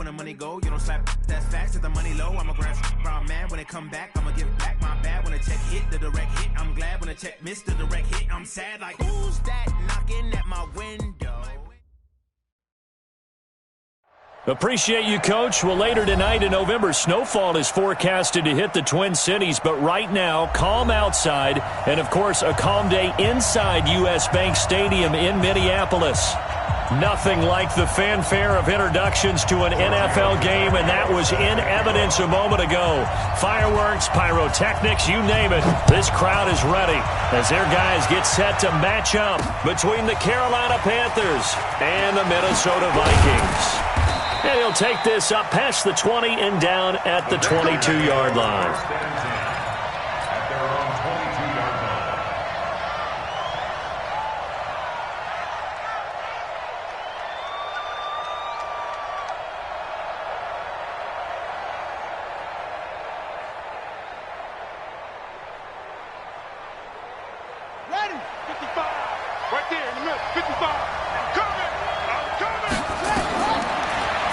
when the money go. You don't slap that's fast at the money low. I'm a grab brown man when it come back. I'ma give back my bad when the check hit the direct hit. I'm glad when the check missed the direct hit. I'm sad like who's that knocking at my window? Appreciate you, Coach. Well, later tonight in November, snowfall is forecasted to hit the Twin Cities, but right now, calm outside, and of course, a calm day inside U.S. Bank Stadium in Minneapolis. Nothing like the fanfare of introductions to an NFL game, and that was in evidence a moment ago. Fireworks, pyrotechnics, you name it. This crowd is ready as their guys get set to match up between the Carolina Panthers and the Minnesota Vikings. And he'll take this up past the 20 and down at the 22-yard line.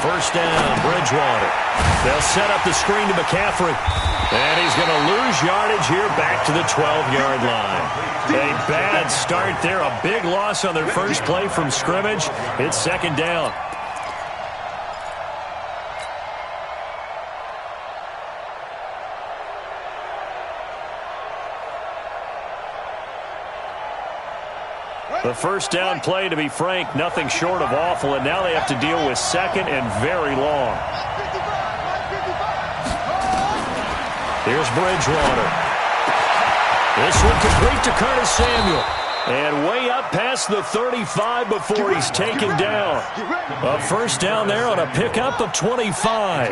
First down, Bridgewater. They'll set up the screen to McCaffrey. And he's going to lose yardage here back to the 12-yard line. A bad start there. A big loss on their first play from scrimmage. It's second down. The first down play, to be frank, nothing short of awful, and now they have to deal with second and very long. Here's Bridgewater. This one complete to Curtis Samuel. And way up past the 35 before he's taken down. A first down there on a pickup of 25.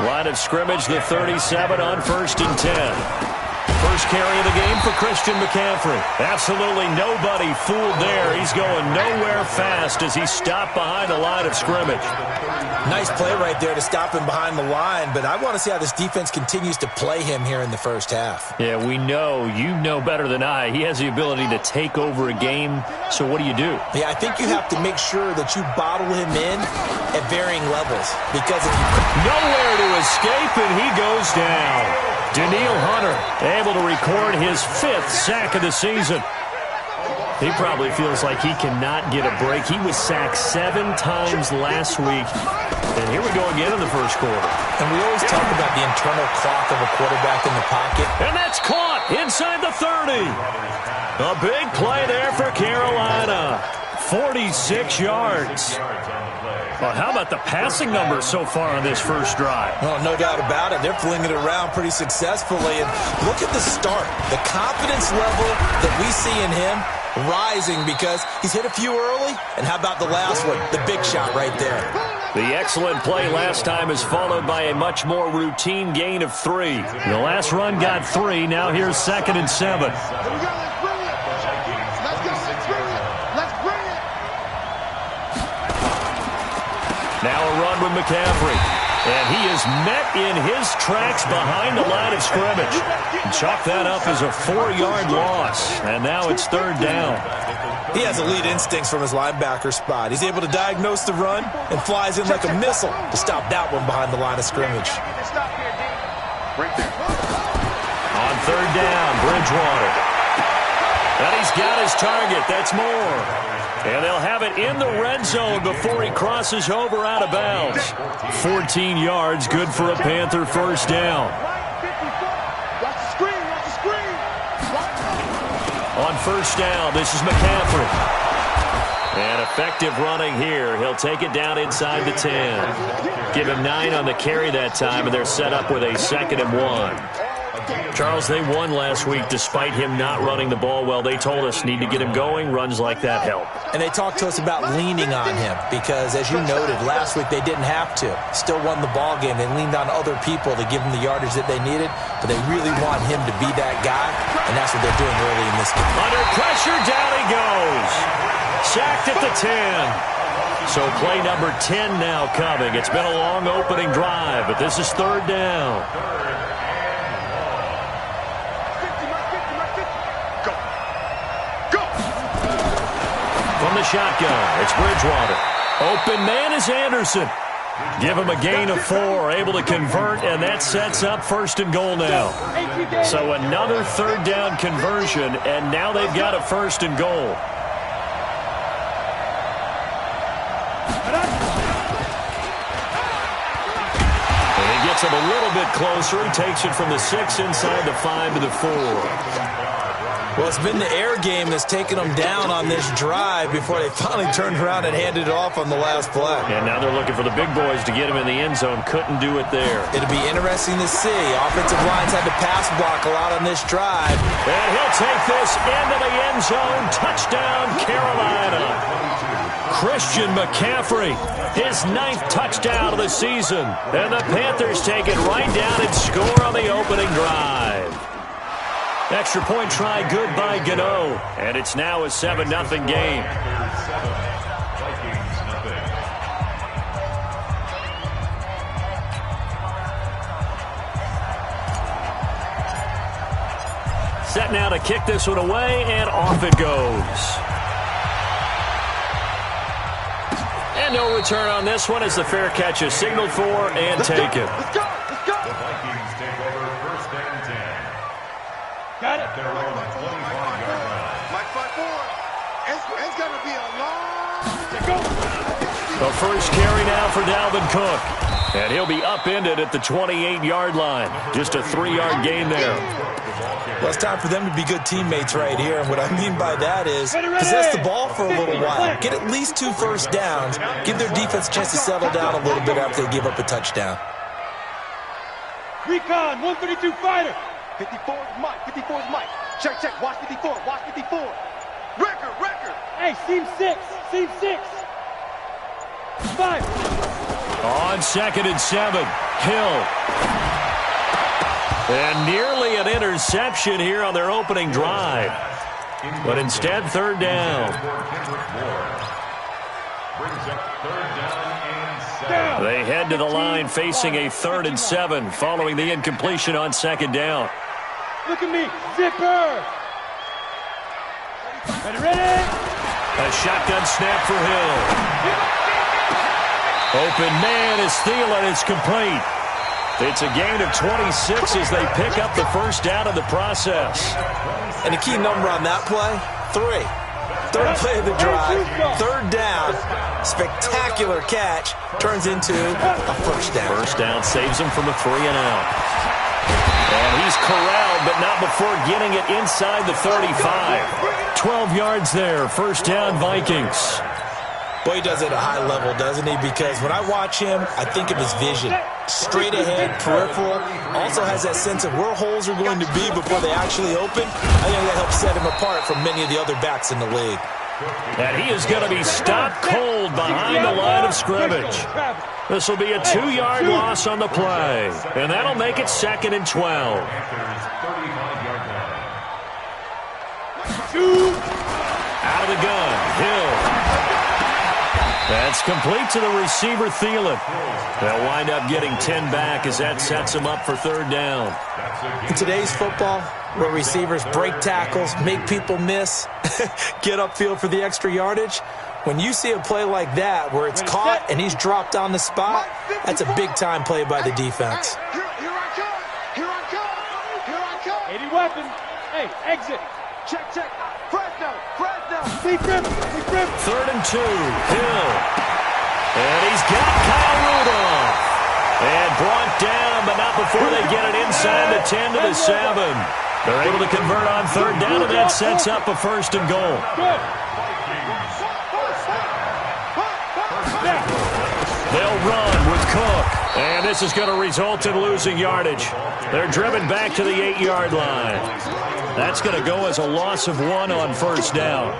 Line of scrimmage, the 37 on 1st and 10. First carry of the game for Christian McCaffrey. Absolutely nobody fooled there. He's going nowhere fast as he stopped behind the line of scrimmage. Nice play right there to stop him behind the line, but I want to see how this defense continues to play him here in the first half. Yeah, we know. You know better than I. He has the ability to take over a game, so what do you do? Yeah, I think you have to make sure that you bottle him in at varying levels, because if you... Nowhere to escape, and he goes down. Danielle Hunter able to record his 5th sack of the season. He probably feels like he cannot get a break. He was sacked 7 times last week. And here we go again in the first quarter. And we always talk about the internal clock of a quarterback in the pocket. And that's caught inside the 30. A big play there for Carolina. 46 yards. Well, how about the passing numbers so far on this first drive? Well, no doubt about it. They're flinging it around pretty successfully. And look at the start. The confidence level that we see in him rising because he's hit a few early. And how about the last one? The big shot right there. The excellent play last time is followed by a much more routine gain of 3. The last run got 3. Now here's 2nd and 7. Now a run with McCaffrey. And he is met in his tracks behind the line of scrimmage. Chalk that up as a 4-yard loss. And now it's 3rd down. He has elite instincts from his linebacker spot. He's able to diagnose the run and flies in like a missile to stop that one behind the line of scrimmage. On 3rd down, Bridgewater. And he's got his target. That's more. And they'll have it in the red zone before he crosses over out of bounds. 14 yards, good for a Panther first down. On 1st down, this is McCaffrey. And effective running here. He'll take it down inside the 10. Give him 9 on the carry that time, and they're set up with a 2nd and 1. Charles, they won last week despite him not running the ball well. They told us need to get him going. Runs like that help. And they talked to us about leaning on him because, as you noted, last week they didn't have to. Still won the ball game. They leaned on other people to give them the yardage that they needed, but they really want him to be that guy, and that's what they're doing early in this game. Under pressure, down he goes. Sacked at the 10. So play number 10 now coming. It's been a long opening drive, but this is 3rd down. From the shotgun, it's Bridgewater. Open man is Anderson. Give him a gain of 4, able to convert, and that sets up 1st and goal now. So another 3rd down conversion, and now they've got a 1st and goal. And he gets him a little bit closer. He takes it from the 6 inside the 5 to the 4. Well, it's been the air game that's taken them down on this drive before they finally turned around and handed it off on the last play. And now they're looking for the big boys to get him in the end zone. Couldn't do it there. It'll be interesting to see. Offensive lines had to pass block a lot on this drive. And he'll take this into the end zone. Touchdown, Carolina. Christian McCaffrey, his 9th touchdown of the season. And the Panthers take it right down and score on the opening drive. Extra point try good by Gano. And it's now a 7-0 game. Set now to kick this one away, and off it goes. And no return on this one as the fair catch is signaled for and taken. Let's go! Let's go! The Vikings take over 1st and 10. Got it. They're on the 25-yard line. Mike 5-4. It's going to be a long... The first carry now for Dalvin Cook. And he'll be upended at the 28-yard line. Just a 3-yard gain there. Well, it's time for them to be good teammates right here. And what I mean by that is possess the ball for a little while. Get at least 2 first downs. Give their defense a chance to settle down a little bit after they give up a touchdown. Recon, 132 fighter. 54 is Mike. 54 is Mike. Check, check. Watch 54. Watch 54. Record. Hey, seam 6. Seam 6. 5. On 2nd and 7, Hill. And nearly an interception here on their opening drive. But instead, 3rd down. They head to the line facing a 3rd and 7 following the incompletion on 2nd down. Look at me. Zipper. Ready? A shotgun snap for Hill. Open man is Thielen. It's complete. It's a gain of 26 as they pick up the 1st down in the process. And the key number on that play, 3. 3rd play of the drive, 3rd down, spectacular catch, turns into a 1st down. 1st down saves him from a 3-and-out. And he's corralled, but not before getting it inside the 35. 12 yards there, 1st down Vikings. Boy, he does it at a high level, doesn't he? Because when I watch him, I think of his vision. Straight ahead, peripheral. Also has that sense of where holes are going to be before they actually open. I think that helps set him apart from many of the other backs in the league. And he is going to be stopped cold behind the line of scrimmage. This will be a 2-yard loss on the play. And that'll make it 2nd and 12. Out of the gun, Hill. That's complete to the receiver, Thielen. They'll wind up getting 10 back as that sets them up for 3rd down. In today's football, where receivers break tackles, make people miss, get upfield for the extra yardage, when you see a play like that where it's caught and he's dropped on the spot, that's a big-time play by the defense. Here I come. 80 weapon. Hey, exit. Check. Fresno. Big rip. 3rd and 2, Hill. And he's got Kyle Rudolph. And brought down, but not before they get it inside the 10 to the 7. They're able to convert on 3rd down, and that sets up a 1st and goal. Good. They'll run with Cook. And this is going to result in losing yardage. They're driven back to the 8-yard line. That's going to go as a loss of 1 on 1st down.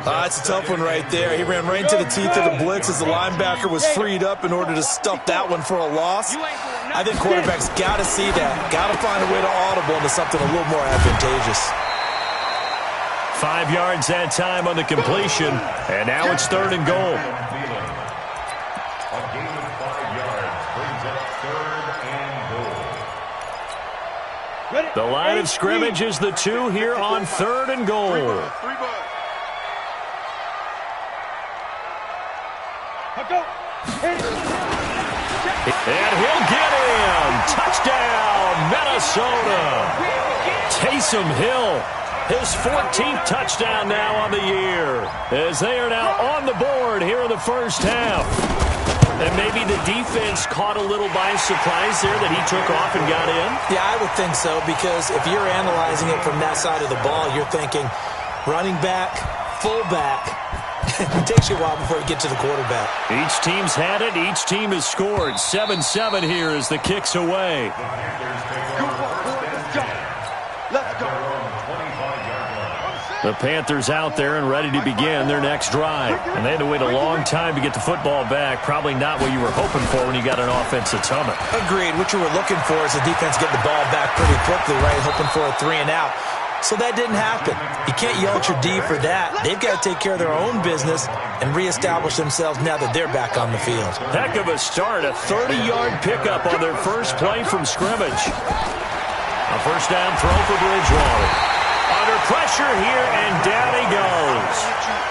That's a tough one right there. He ran right into the teeth of the blitz as the linebacker was freed up in order to stuff that one for a loss. I think quarterbacks got to see that. Got to find a way to audible into something a little more advantageous. 5 yards that time on the completion. And now it's 3rd and goal. The line of scrimmage is the 2 here on 3rd and goal. And he'll get him. Touchdown, Minnesota. Taysom Hill, his 14th touchdown now on the year, as they are now on the board here in the first half. And maybe the defense caught a little by surprise there that he took off and got in? Yeah, I would think so, because if you're analyzing it from that side of the ball, you're thinking running back, fullback. It takes you a while before you get to the quarterback. Each team's had it. Each team has scored. 7-7 here as the kick's away. Let's go. The Panthers out there and ready to begin their next drive. And they had to wait a long time to get the football back. Probably not what you were hoping for when you got an offensive summit. Agreed. What you were looking for is the defense getting the ball back pretty quickly, right? Hoping for a 3-and-out. So that didn't happen. You can't yell at your D for that. They've got to take care of their own business and reestablish themselves now that they're back on the field. Heck of a start. A 30-yard pickup on their first play from scrimmage. A first down throw for Bridgewater. Under pressure here, and down he goes.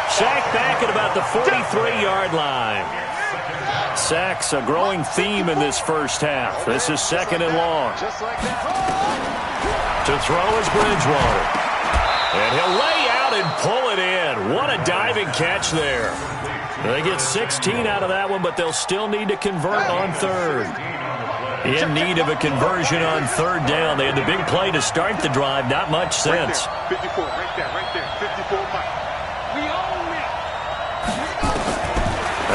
Sacked back at about the 43-yard line. Sacks a growing theme in this first half. This is 2nd and long. To throw is Bridgewater. And he'll lay out and pull it in. What a diving catch there. They get 16 out of that one, but they'll still need to convert on third. In need of a conversion on third down. They had the big play to start the drive. Not much sense. 54, right there. 54 Mike. We own it.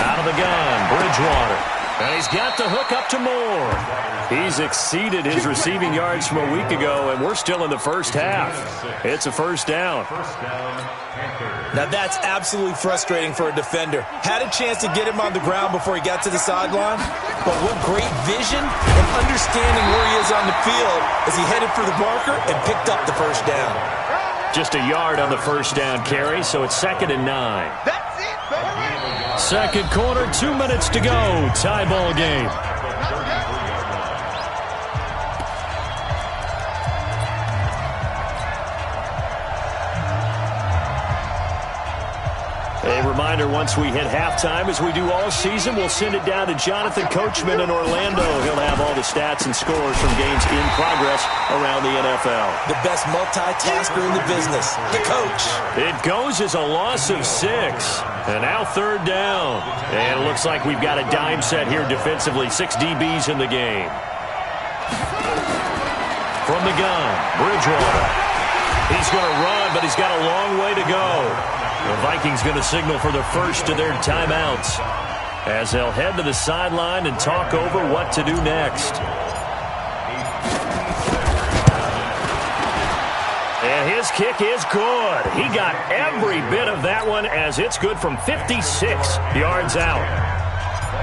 Out of the gun, Bridgewater. And he's got the hook up to Moore. He's exceeded his receiving yards from a week ago, and we're still in the first half. It's a first down. Now that's absolutely frustrating for a defender. Had a chance to get him on the ground before he got to the sideline, but what great vision and understanding where he is on the field as he headed for the marker and picked up the first down. Just a yard on the first down carry, so it's 2nd and 9. That's it, baby. Second quarter, 2 minutes to go. Tie ball game. A reminder, once we hit halftime, as we do all season, we'll send it down to Jonathan Coachman in Orlando. He'll have all the stats and scores from games in progress around the NFL. The best multitasker in the business, the coach. It goes as a loss of 6. And now third down. And it looks like we've got a dime set here defensively. 6 DBs in the game. From the gun, Bridgewater. He's going to run, but he's got a long way to go. The Vikings going to signal for the first of their timeouts as they'll head to the sideline and talk over what to do next. And his kick is good. He got every bit of that one as it's good from 56 yards out.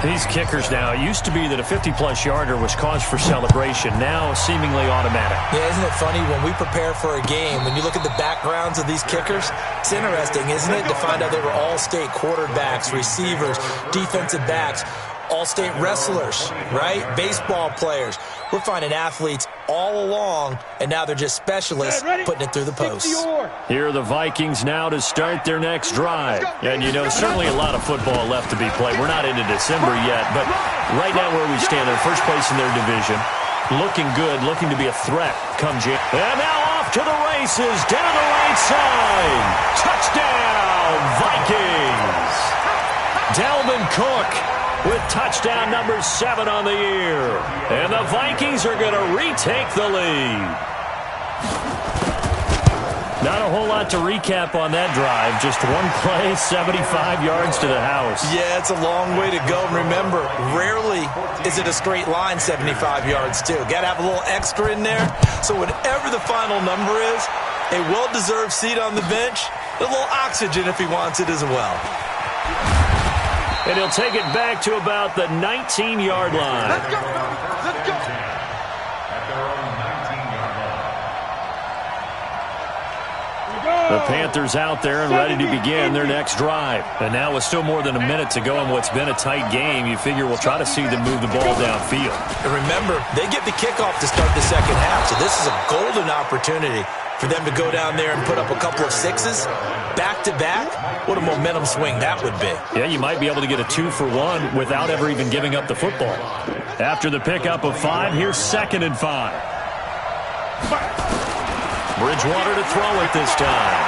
These kickers now, it used to be that a 50-plus yarder was cause for celebration. Now seemingly automatic. Yeah, isn't it funny when we prepare for a game, when you look at the backgrounds of these kickers, it's interesting, isn't it, to find out they were all-state quarterbacks, receivers, defensive backs, all-state wrestlers, right? Baseball players. We're finding athletes all along, and now they're just specialists putting it through the posts. Here are the Vikings now to start their next drive. And, you know, certainly a lot of football left to be played. We're not into December yet, but right now where we stand, in first place in their division, looking good, looking to be a threat come January. And now off to the races, down the right side. Touchdown, Vikings. Dalvin Cook with touchdown number 7 on the year. And the Vikings are going to retake the lead. Not a whole lot to recap on that drive. Just one play, 75 yards to the house. Yeah, it's a long way to go. Remember, rarely is it a straight line 75 yards, too. Got to have a little extra in there. So whatever the final number is, a well-deserved seat on the bench, a little oxygen if he wants it as well. And he'll take it back to about the 19-yard line. Let's go. Let's go. The Panthers out there and ready to begin their next drive. And now with still more than a minute to go in what's been a tight game, you figure we'll try to see them move the ball downfield. And remember, they get the kickoff to start the second half, so this is a golden opportunity. For them to go down there and put up a couple of sixes back-to-back, what a momentum swing that would be. Yeah, you might be able to get a 2-for-1 without ever even giving up the football. After the pickup of 5, here's 2nd and 5. Bridgewater to throw it this time.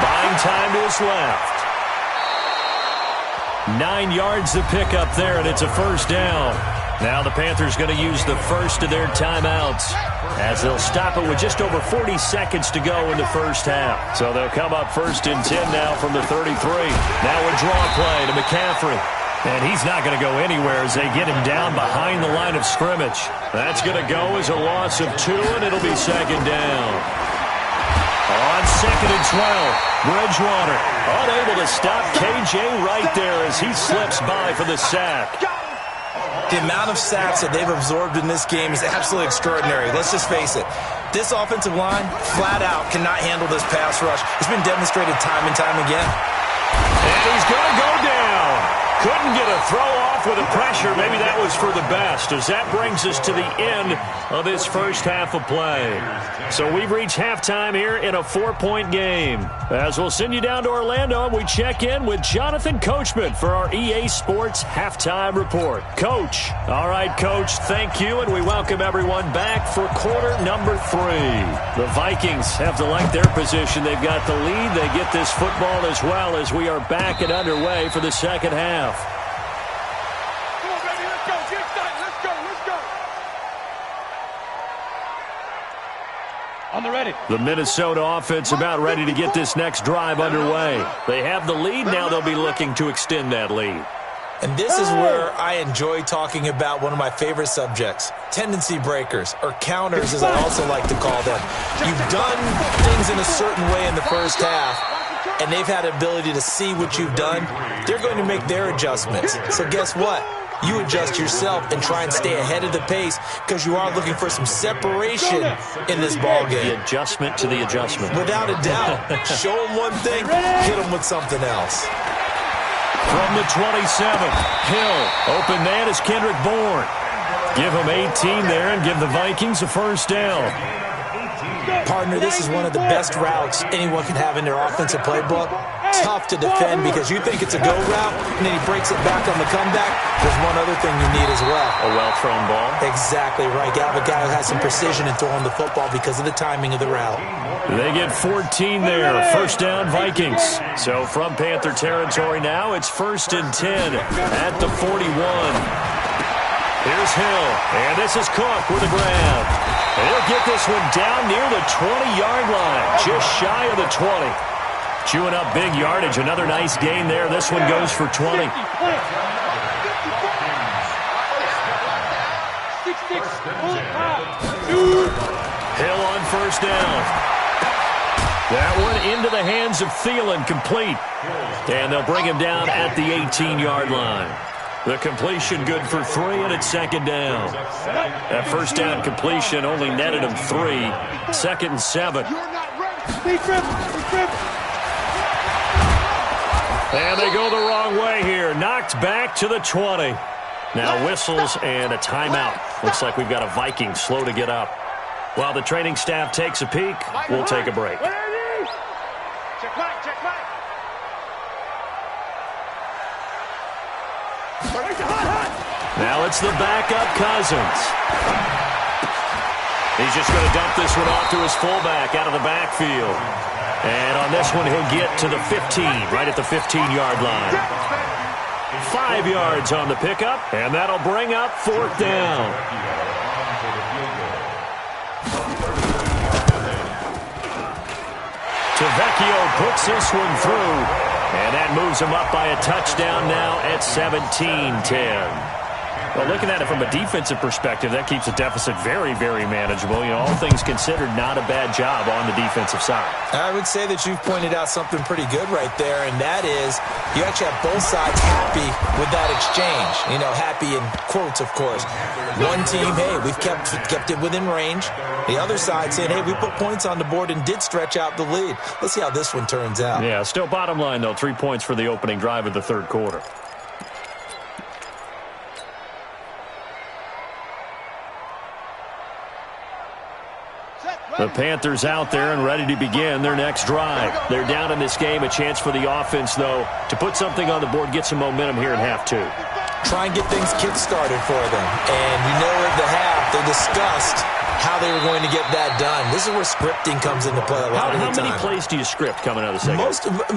Buying time to his left. 9 yards to pick up there, and it's a first down. Now the Panthers going to use the first of their timeouts as they'll stop it with just over 40 seconds to go in the first half. So they'll come up 1st and 10 now from the 33. Now a draw play to McCaffrey. And he's not going to go anywhere as they get him down behind the line of scrimmage. That's going to go as a loss of 2, and it'll be 2nd down. On 2nd and 12, Bridgewater unable to stop KJ right there as he slips by for the sack. The amount of sacks that they've absorbed in this game is absolutely extraordinary. Let's just face it. This offensive line, flat out, cannot handle this pass rush. It's been demonstrated time and time again. And he's going to go down. Couldn't get a throw off with the pressure. Maybe that was for the best, as that brings us to the end of this first half of play. So we've reached halftime here in a 4-point game. As we'll send you down to Orlando, and we check in with Jonathan Coachman for our EA Sports Halftime Report. Coach. All right, Coach, thank you, and we welcome everyone back for quarter number 3. The Vikings have to like their position. They've got the lead. They get this football as well as we are back and underway for the second half. On the ready. The Minnesota offense about ready to get this next drive underway. They have the lead. Now they'll be looking to extend that lead. And this is where I enjoy talking about one of my favorite subjects, tendency breakers, or counters as I also like to call them. You've done things in a certain way in the first half, and they've had the ability to see what you've done. They're going to make their adjustments. So guess what? You adjust yourself and try and stay ahead of the pace because you are looking for some separation in this ball game. The adjustment to the adjustment. Without a doubt. Show them one thing, hit them with something else. From the 27, Hill. Open man is Kendrick Bourne. Give him 18 there and give the Vikings a first down. Partner, this is one of the best routes anyone can have in their offensive playbook. Tough to defend because you think it's a go route, and then he breaks it back on the comeback. There's one other thing you need as well. A well-thrown ball. Exactly right. You have a guy who has some precision in throwing the football because of the timing of the route. They get 14 there. First down, Vikings. So from Panther territory now, it's 1st and 10 at the 41. Here's Hill, and this is Cook with a grab. And he'll get this one down near the 20-yard line, just shy of the 20. Chewing up big yardage. Another nice gain there. This one goes for 20. Hill on first down. That one into the hands of Thielen, complete. And they'll bring him down at the 18-yard line. The completion good for 3, and it's 2nd down. That first down completion only netted him 3. 2nd and 7. And they go the wrong way here. Knocked back to the 20. Now whistles and a timeout. Looks like we've got a Viking slow to get up. While the training staff takes a peek, we'll take a break. Now it's the backup Cousins. He's just going to dump this one off to his fullback out of the backfield. And on this one, he'll get to the 15, right at the 15-yard line. 5 yards on the pickup, and that'll bring up 4th down. Tavecchio puts this one through, and that moves him up by a touchdown now at 17-10. Well, looking at it from a defensive perspective, that keeps the deficit very, very manageable. You know, all things considered, not a bad job on the defensive side. I would say that you've pointed out something pretty good right there, and that is you actually have both sides happy with that exchange. You know, happy in quotes, of course. One team, hey, we've kept it within range. The other side saying, hey, we put points on the board and did stretch out the lead. Let's see how this one turns out. Yeah, still bottom line, though, 3 points for the opening drive of the third quarter. Set, The Panthers out there and ready to begin their next drive. They're down in this game. A chance for the offense, though, to put something on the board, get some momentum here in half two. Try and get things kick-started for them. And you know at the half, they discussed how they were going to get that done. This is where scripting comes into play a lot of the time. How many plays do you script coming out of the second?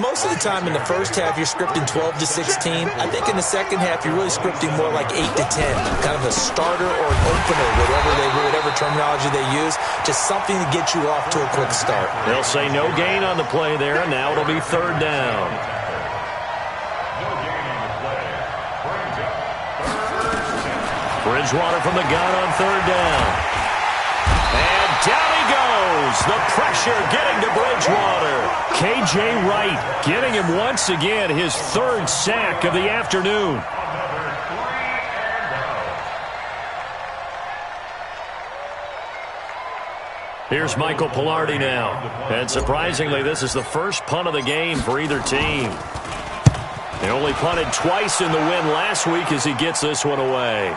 Most of the time in the first half, you're scripting 12 to 16. I think in the second half, you're really scripting more like 8 to 10. Kind of a starter or an opener, whatever terminology they use. Just something to get you off to a quick start. They'll say no gain on the play there. Now it'll be third down. Bridgewater from the gun on third down. And down he goes. The pressure getting to Bridgewater. K.J. Wright getting him once again his third sack of the afternoon. Here's Michael Pilardi now. And surprisingly, this is the first punt of the game for either team. They only punted twice in the win last week as he gets this one away.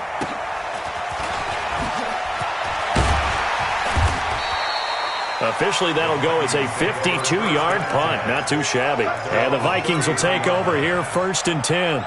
Officially, that'll go as a 52-yard punt. Not too shabby. And the Vikings will take over here, 1st and 10.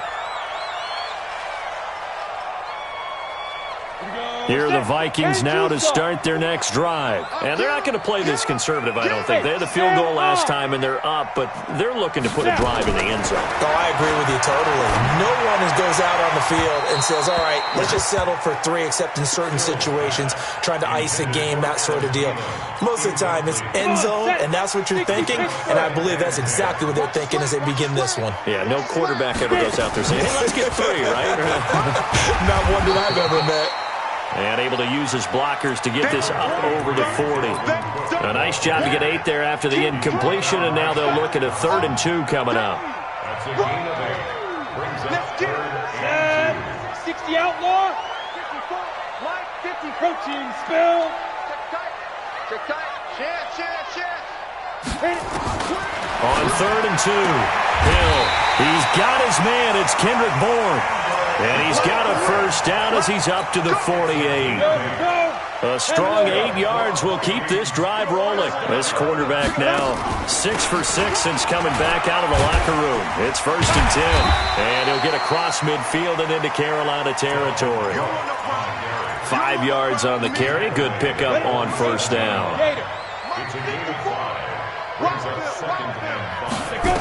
Here are the Vikings now to start their next drive. And they're not going to play this conservative, I don't think. They had the field goal last time, and they're up, but they're looking to put a drive in the end zone. Oh, I agree with you totally. No one goes out on the field and says, all right, let's just settle for 3, except in certain situations, trying to ice a game, that sort of deal. Most of the time, it's end zone, and that's what you're thinking, and I believe that's exactly what they're thinking as they begin this one. Yeah, no quarterback ever goes out there saying, hey, let's get 3, right? Not one that I've ever met. And able to use his blockers to get this up over the 40. A nice job to get 8 there after the incompletion, and now they'll look at a 3rd and 2 coming up. That's a gain of 8. Brings up 3rd and 2. 60 outlaw. 50 protein spill. Check tight. Chance. On 3rd and 2. Hill. He's got his man. It's Kendrick Bourne. And he's got a first down as he's up to the 48. A strong 8 yards will keep this drive rolling. This quarterback now 6 for 6 since coming back out of the locker room. It's 1st and 10. And he'll get across midfield and into Carolina territory. 5 yards on the carry. Good pickup on first down. It's a gain of 5. Brings up 2nd and 5.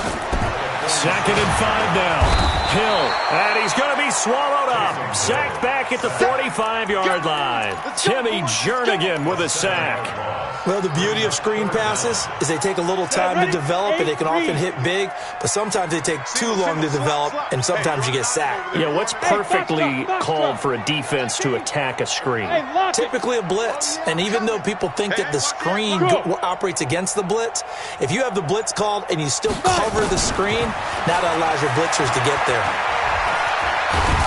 2nd and 5 now. Hill, and he's going to be swallowed up. Sacked back at the 45-yard line. Timmy Jernigan with a sack. Well, the beauty of screen passes is they take a little time to develop, and they can often hit big, but sometimes they take too long to develop, and sometimes you get sacked. Yeah, what's perfectly called for a defense to attack a screen? Typically a blitz, and even though people think that the screen operates against the blitz, if you have the blitz called and you still cover the screen, now that allows your blitzers to get there.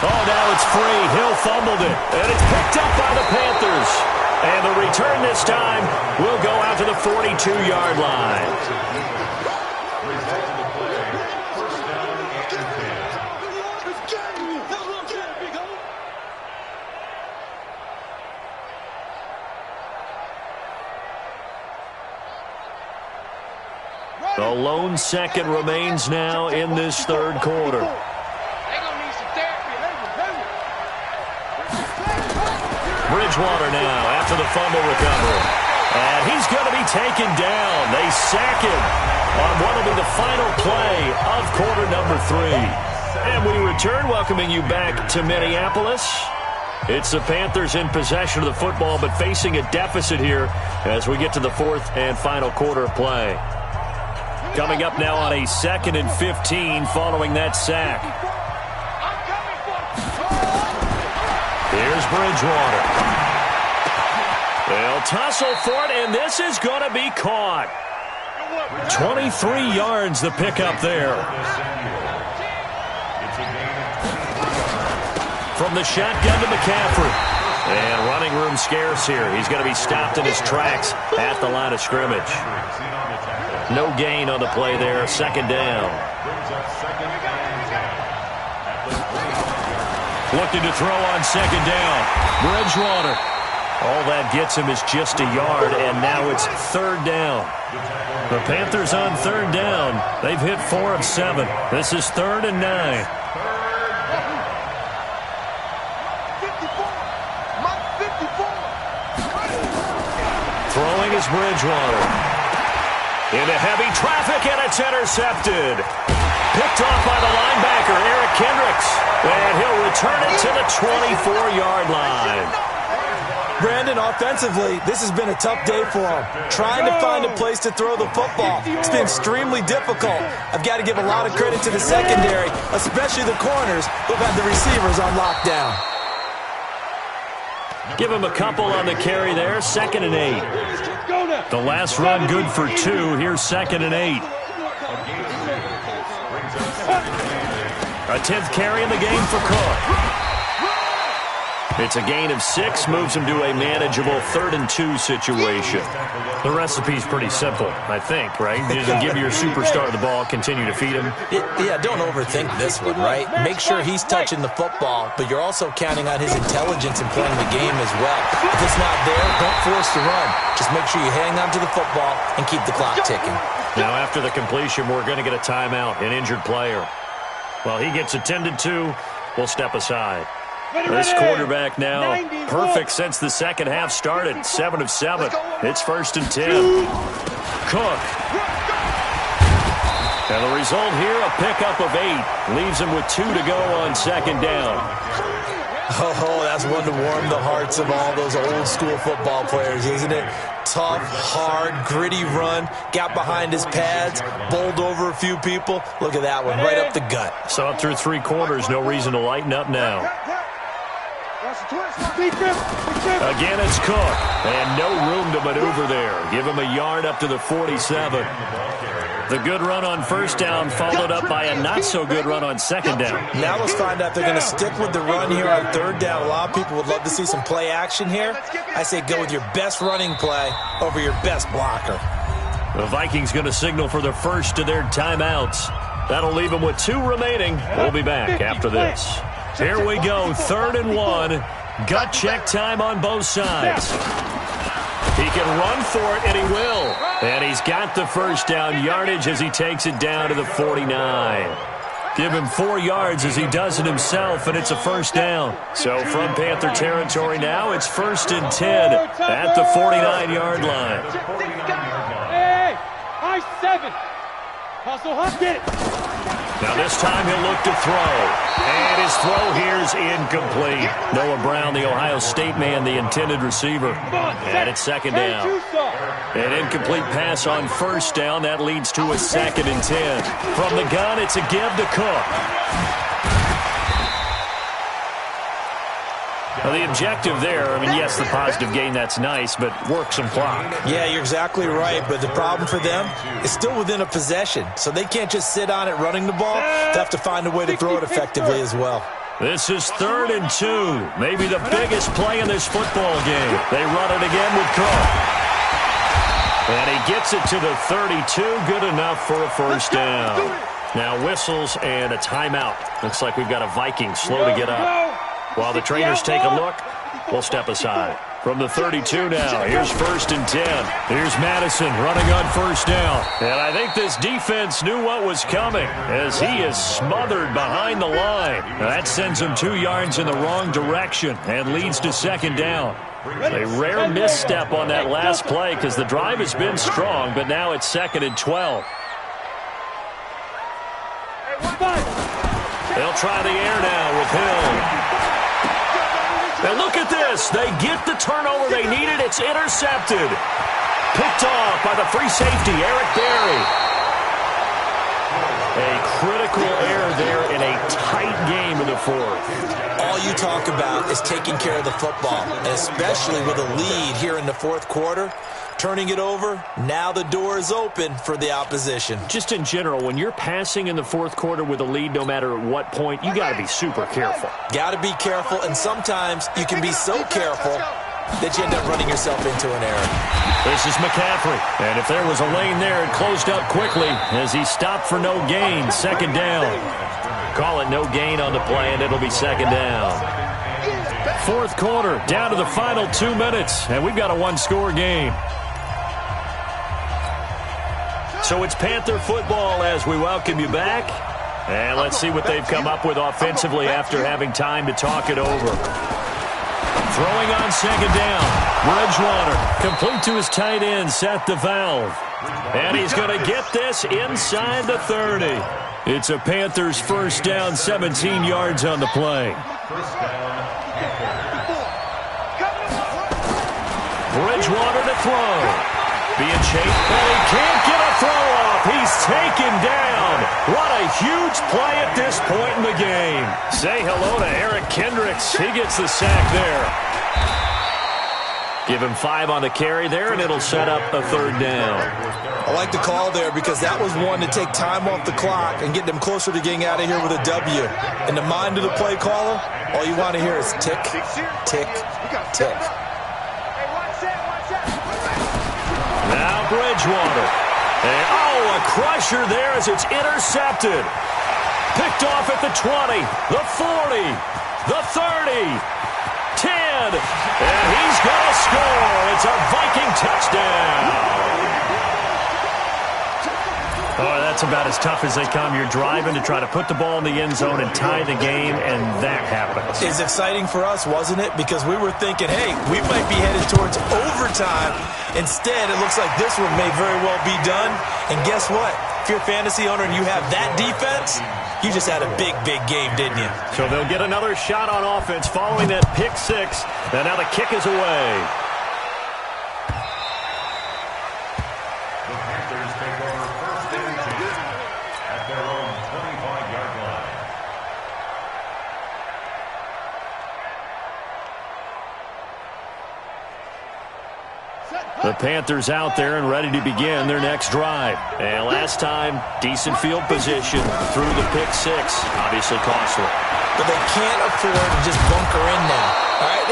Oh, now it's free. Hill fumbled it, and it's picked up by the Panthers. And the return this time will go out to the 42-yard line. The lone second remains now in this third quarter. Bridgewater now after the fumble recovery. And he's going to be taken down. They sack him on what will be the final play of quarter number 3. And we return, welcoming you back to Minneapolis. It's the Panthers in possession of the football, but facing a deficit here as we get to the 4th and final quarter of play. Coming up now on a 2nd and 15 following that sack. Here's Bridgewater. They'll tussle for it, and this is going to be caught. 23 yards the pickup there. From the shotgun to McCaffrey. And running room scarce here. He's going to be stopped in his tracks at the line of scrimmage. No gain on the play there. 2nd down. Looking to throw on 2nd down. Bridgewater. All that gets him is just a yard, and now it's third down. The Panthers on third down. They've hit 4 of 7. This is 3rd and 9. Throwing is Bridgewater. Into heavy traffic, and it's intercepted. Picked off by the linebacker, Eric Kendricks. And he'll return it to the 24-yard line. Brandon, offensively, this has been a tough day for him. Trying to find a place to throw the football. It's been extremely difficult. I've got to give a lot of credit to the secondary, especially the corners who've had the receivers on lockdown. Give him a couple on the carry there. 2nd and 8. The last run good for 2. Here's 2nd and 8. A 10th carry in the game for Cook. It's a gain of 6, moves him to a manageable 3rd and 2 situation. The recipe's pretty simple, I think, right? You just give your superstar the ball, continue to feed him. Yeah, don't overthink this one, right? Make sure he's touching the football, but you're also counting on his intelligence in playing the game as well. If it's not there, don't force the run. Just make sure you hang on to the football and keep the clock ticking. Now, after the completion, we're going to get a timeout, an injured player. While he gets attended to, we'll step aside. This quarterback now perfect since the second half started. 7 of 7. It's 1st and 10. Cook. And the result here, a pickup of 8. Leaves him with 2 to go on 2nd down. Oh, that's one to warm the hearts of all those old school football players, isn't it? Tough, hard, gritty run. Got behind his pads, bowled over a few people. Look at that one, right up the gut. So up through 3 quarters, no reason to lighten up now. Again, it's Cook. And no room to maneuver there. Give him a yard up to the 47. The good run on 1st down followed up by a not-so-good run on 2nd down. Now let's find out they're going to stick with the run here on 3rd down. A lot of people would love to see some play action here. I say go with your best running play over your best blocker. The Vikings going to signal for the first of their timeouts. That'll leave them with 2 remaining. We'll be back after this. Here we go, 3rd and 1. Gut check time on both sides. He can run for it, and he will. And he's got the 1st down yardage as he takes it down to the 49. Give him 4 yards as he does it himself, and it's a 1st down. So from Panther territory now, it's 1st and 10 at the 49-yard line. Hey, I-7. Hustle, get it. Now this time he'll look to throw. And his throw here's incomplete. Noah Brown, the Ohio State man, the intended receiver. And it's 2nd down. An incomplete pass on 1st down. That leads to a 2nd and 10. From the gun, it's a give to Cook. Now the objective there, I mean, yes, the positive gain, that's nice, but work some clock. Yeah, you're exactly right, but the problem for them is still within a possession, so they can't just sit on it running the ball. They have to find a way to throw it effectively as well. This is 3rd and 2, maybe the biggest play in this football game. They run it again with Cook. And he gets it to the 32, good enough for a 1st down. Now whistles and a timeout. Looks like we've got a Viking slow to get up. While the trainers take a look, we'll step aside. From the 32 now, here's 1st and 10. Here's Madison running on 1st down. And I think this defense knew what was coming as he is smothered behind the line. Now that sends him 2 yards in the wrong direction and leads to 2nd down. A rare misstep on that last play because the drive has been strong, but now it's 2nd and 12. They'll try the air now with Hill. And look at this. They get the turnover they needed. It's intercepted. Picked off by the free safety, Eric Berry. A critical error there in a tight game in the 4th. All you talk about is taking care of the football, and especially with a lead here in the 4th quarter. Turning it over, now the door is open for the opposition. Just in general, when you're passing in the 4th quarter with a lead, no matter at what point, you got to be super careful. Got to be careful, and sometimes you can be so careful that you end up running yourself into an error. This is McCaffrey, and if there was a lane there, it closed up quickly as he stopped for no gain. 2nd down. Call it no gain on the play, and it'll be 2nd down. fourth quarter, down to the final 2 minutes, and we've got a one-score game. So it's Panther football as we welcome you back. And let's see what they've come up with offensively after having time to talk it over. Throwing on second down. Bridgewater complete to his tight end, Seth DeValve. And he's going to get this inside the 30. It's a Panthers first down, 17 yards on the play. Bridgewater to throw. Being chased, and he can't get a throw off. He's taken down. What a huge play at this point in the game. Say hello to Eric Kendricks. He gets the sack there. Give him 5 on the carry there, and it'll set up a third down. I like the call there because that was one to take time off the clock and get them closer to getting out of here with a W. In the mind of the play caller, all you want to hear is tick, tick, tick. Now Bridgewater. And, a crusher there as it's intercepted. Picked off at the 20, the 40, the 30, 10. And he's going to score. It's a Viking touchdown. Oh, that's about as tough as they come. You're driving to try to put the ball in the end zone and tie the game, and that happens. It's exciting for us, wasn't it? Because we were thinking, hey, we might be headed towards overtime. Instead, it looks like this one may very well be done. And guess what? If you're a fantasy owner and you have that defense, you just had a big, big game, didn't you? So they'll get another shot on offense following that pick six. And now the kick is away. The Panthers out there and ready to begin their next drive. And last time, decent field position through the pick six. Obviously costly. But they can't afford to just bunker in now. All right,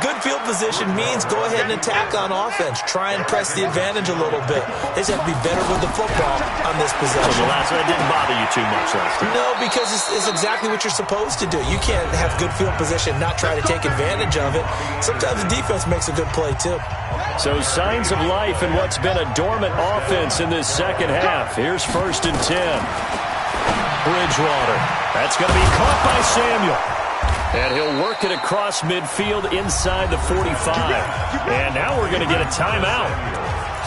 good field position means go ahead and attack on offense. Try and press the advantage a little bit. They just have to be better with the football on this possession. So the last one didn't bother you too much last time? No, because it's exactly what you're supposed to do. You can't have good field position, not try to take advantage of it. Sometimes the defense makes a good play, too. So signs of life in what's been a dormant offense in this second half. Here's 1st and 10. Bridgewater. That's going to be caught by Samuel. And he'll work it across midfield inside the 45. And now we're going to get a timeout.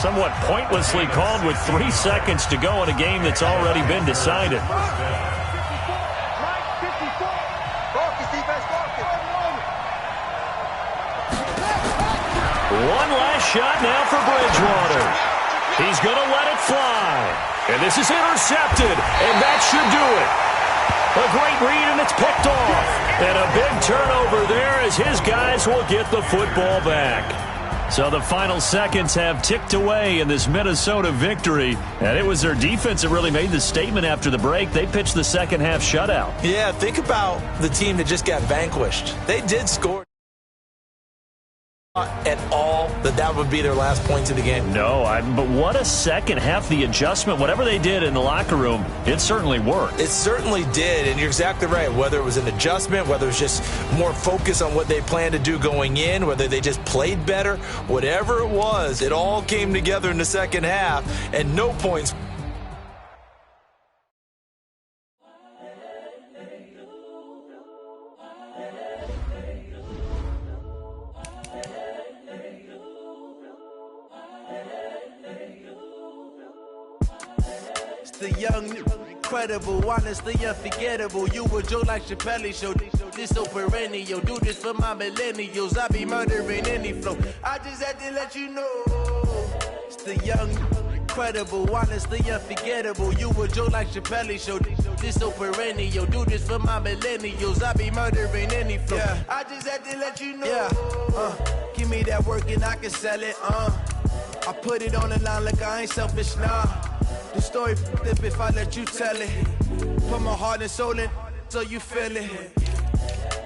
Somewhat pointlessly called with 3 seconds to go in a game that's already been decided. One last shot now for Bridgewater. He's going to let it fly. And this is intercepted, and that should do it. A great read, and it's picked off. And a big turnover there as his guys will get the football back. So the final seconds have ticked away in this Minnesota victory. And it was their defense that really made the statement after the break. They pitched the second half shutout. Yeah, think about the team that just got vanquished. They did score at all that would be their last points of the game. No, but what a second half. The adjustment, whatever they did in the locker room, it certainly worked. It certainly did, and you're exactly right. Whether it was an adjustment, whether it was just more focus on what they planned to do going in, whether they just played better, whatever it was, it all came together in the second half, and no points. The young, incredible, honestly unforgettable. You a joke like Chappelle Show. This so perennial. Do this for my millennials. I be murdering any flow. I just had to let you know. It's the young, incredible, honestly unforgettable. You a joke like Chappelle Show. This so perennial. Do this for my millennials. I be murdering any flow. Yeah. I just had to let you know. Yeah. Give me that work and I can sell it. I put it on the line like I ain't selfish, nah. The story flip if I let you tell it. Put my heart and soul in so you feel it.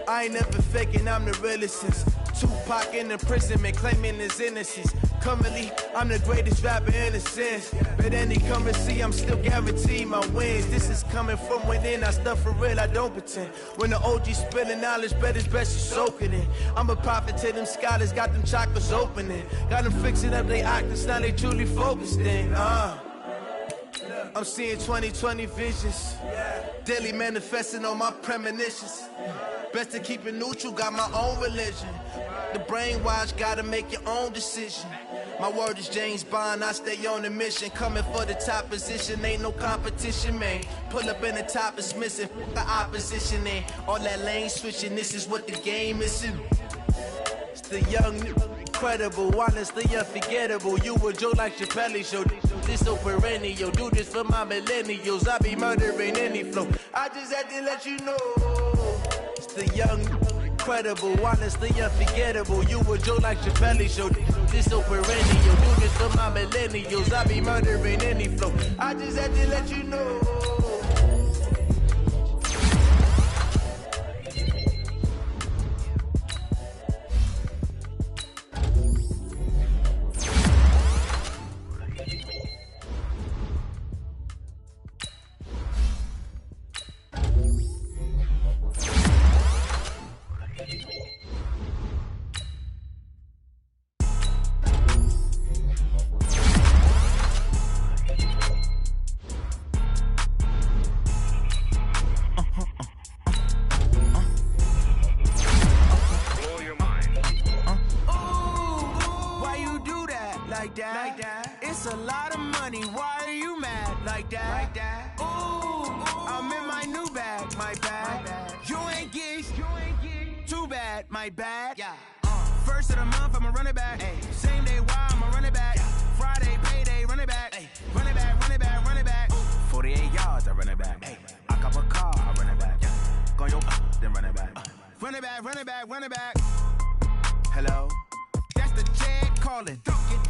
I ain't never faking, I'm the realest since Tupac in imprisonment claiming his innocence. Currently, I'm the greatest rapper in a sense. But any currency, I'm still guaranteed my wins. This is coming from within, I stuff for real, I don't pretend. When the OG spilling knowledge, bet it's best you soak it in. I'm a prophet to them scholars, got them chakras opening. Got them fixing up they octaves, now they truly focused in. I'm seeing 2020 visions. Daily manifesting on my premonitions. Best to keep it neutral, got my own religion. The brainwash, gotta make your own decision. My word is James Bond, I stay on a mission. Coming for the top position, ain't no competition, man. Pull up in the top, it's missing, the opposition in. All that lane switching, this is what the game is in. It's the young, incredible, honestly unforgettable. You a joke like Chappelle show. This so perennial, do this for my millennials. I be murdering any flow. I just had to let you know. It's the young, incredible, honestly unforgettable. You a joke like Chappelle show. This so perennial, do this for my millennials. I be murdering any flow. I just had to let you know. It's a lot of money, why are you mad like that? Ooh, I'm in my new bag, my bad. You ain't getting too bad, my bad. Yeah. First of the month, I'ma run it back. Ay. Same day, why I'ma run it back. Friday, payday, run it back. Ay. Run it back, run it back, run it back. 48 yards, I run it back. Ay. I cop a car, I run it back. Go yo, then run it back. Run it back, run it back, run it back. Hello? That's the check calling.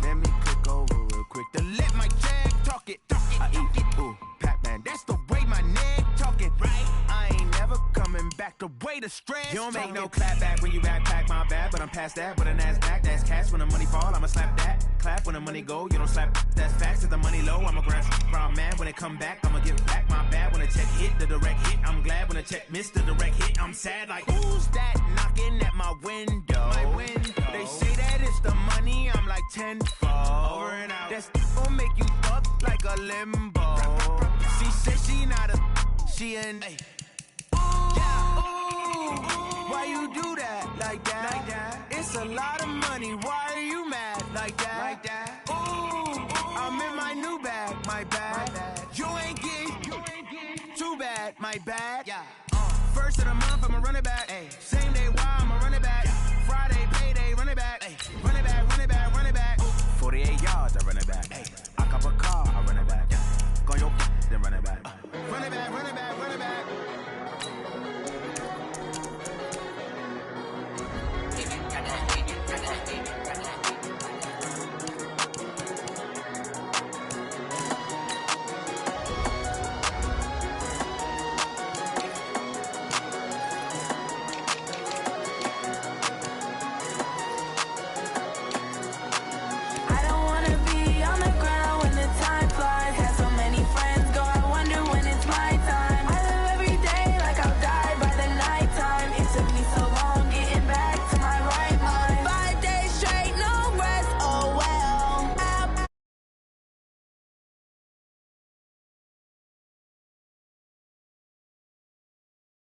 Let me click over real quick to let my check talk it. I eat it, ooh, Pac-Man. That's the way my neck talking. Right? I ain't never coming back the way the stress. You don't make no clap back when you backpack, my bad. But I'm past that with a NASDAQ. That's cash when the money fall, I'ma slap that. Clap when the money go, you don't slap. That's facts. If the money low, I'ma grab from man. When it come back, I'ma give back my bad. When the check hit, the direct hit. I'm glad when the check missed the direct hit. I'm sad like, who's that knocking at my window? My window. They say that it's the money, I'm like tenfold. Over and out. That's gon' make you up like a limbo. She said she not a, she an. Why you do that like that? It's a lot of money, why